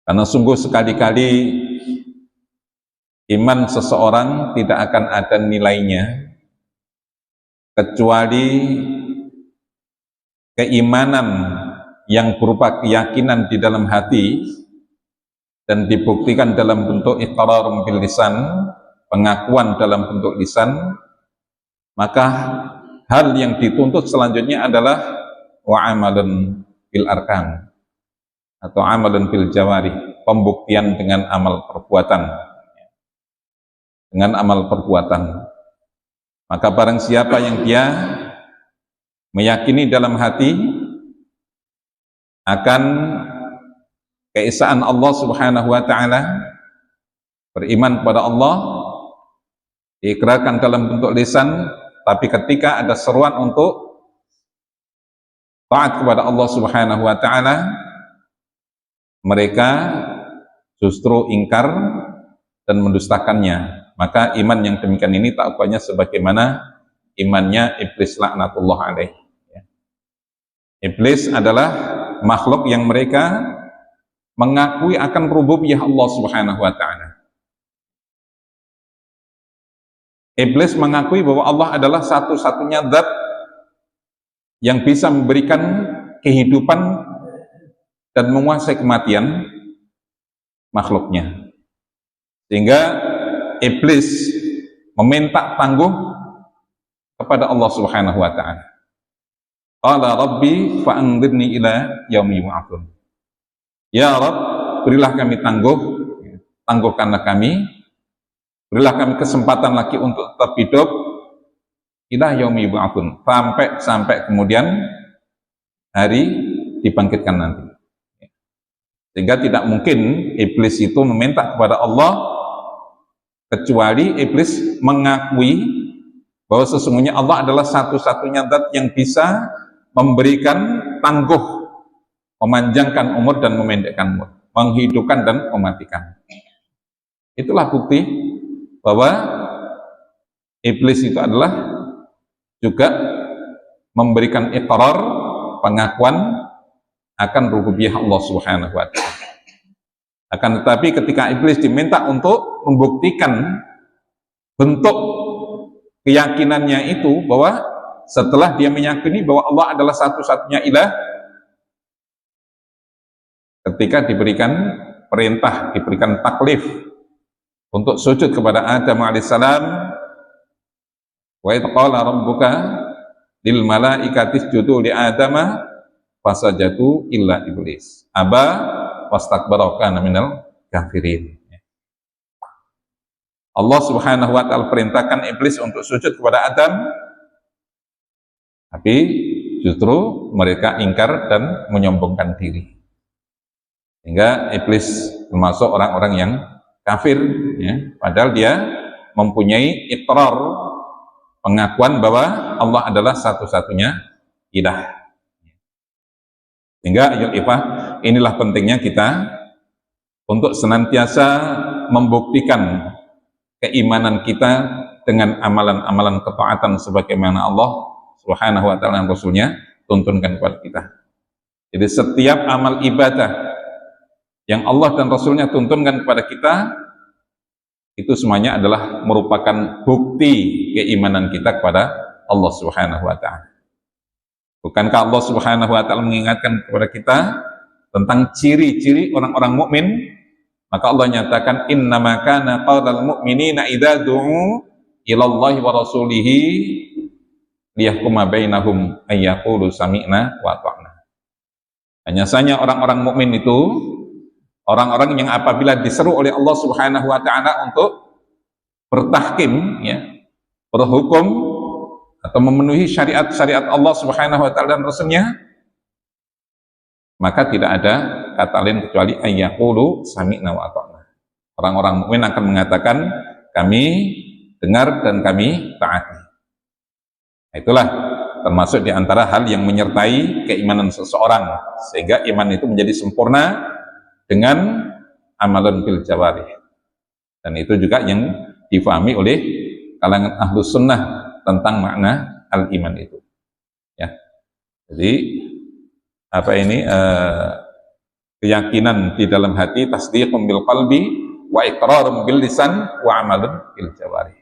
Karena sungguh sekali-kali iman seseorang tidak akan ada nilainya kecuali keimanan yang berupa keyakinan di dalam hati dan dibuktikan dalam bentuk iqrar bil lisan, pengakuan dalam bentuk lisan. Maka hal yang dituntut selanjutnya adalah wa amalun bil arkan atau amalun bil jawarih, pembuktian dengan amal perbuatan. Dengan amal perbuatan. Maka barang siapa yang dia meyakini dalam hati akan keesaan Allah Subhanahu wa taala, beriman kepada Allah, diikrarkan dalam bentuk lisan, tapi ketika ada seruan untuk taat kepada Allah Subhanahu wa taala, mereka justru ingkar dan mendustakannya. Maka iman yang demikian ini tak ubahnya sebagaimana imannya iblis laknatullah alaih. Iblis adalah makhluk yang mereka mengakui akan rububiyah Allah Subhanahu wa taala. Iblis mengakui bahwa Allah adalah satu-satunya zat yang bisa memberikan kehidupan dan menguasai kematian makhluknya. Sehingga iblis meminta tangguh kepada Allah Subhanahu wa taala. Qala rabbi fa'anzirni ila yaumi yub'atsun. Ya Rabb, berilah kami tangguhkanlah kami, berilah kami kesempatan lagi untuk tetap hidup ila yaumi yub'atsun, sampai kemudian hari dibangkitkan nanti. Sehingga tidak mungkin iblis itu meminta kepada Allah kecuali iblis mengakui bahwa sesungguhnya Allah adalah satu-satunya zat yang bisa memberikan tangguh, memanjangkan umur dan memendekkan umur, menghidupkan dan mematikan. Itulah bukti bahwa iblis itu adalah juga memberikan iqrar, pengakuan akan rububiyah Allah Subhanahu wa taala. Akan tetapi ketika iblis diminta untuk membuktikan bentuk keyakinannya itu, bahwa setelah dia meyakini bahwa Allah adalah satu-satunya ilah, ketika diberikan perintah, diberikan taklif untuk sujud kepada Adam alaihissalam, wa idh qala rabbuka lil malaikati isjudu li adama fasajadu illa iblis aba wastakbara wa kana minal kafirin. Allah Subhanahu wa taala perintahkan iblis untuk sujud kepada Adam, tapi justru mereka ingkar dan menyombongkan diri. Sehingga iblis termasuk orang-orang yang kafir, ya, padahal dia mempunyai iqrar, pengakuan bahwa Allah adalah satu-satunya ilah. Sehingga inilah pentingnya kita untuk senantiasa membuktikan keimanan kita dengan amalan-amalan ketaatan sebagaimana Allah Subhanahu wa taala dan Rasulnya tuntunkan kepada kita. Jadi setiap amal ibadah yang Allah dan Rasulnya tuntunkan kepada kita, itu semuanya adalah merupakan bukti keimanan kita kepada Allah Subhanahu wa taala. Bukankah Allah Subhanahu wa taala mengingatkan kepada kita tentang ciri-ciri orang-orang mukmin? Maka Allah nyatakan, innama kana qaulal mu'minina idza du'u ila Allahi wa rasulihi liyahkuma bainahum ay yaqulu sami'na wa ata'na. Hanya saja orang-orang mukmin itu orang-orang yang apabila diseru oleh Allah Subhanahu wa taala untuk bertahkim, ya, berhukum atau memenuhi syariat-syariat Allah Subhanahu wa taala dan Rasulnya, maka tidak ada kata lain kecuali ayyaqulu sami'na wa ata'na. Orang-orang mukmin akan mengatakan, kami dengar dan kami taati. Nah, itulah termasuk di antara hal yang menyertai keimanan seseorang, sehingga iman itu menjadi sempurna dengan amalan bil jawarih. Dan itu juga yang difahami oleh kalangan ahlus sunnah tentang makna al-iman itu, ya. Jadi keyakinan di dalam hati, tasdiqun bil qalbi wa iqrarun bil lisan wa amalun bil jawari.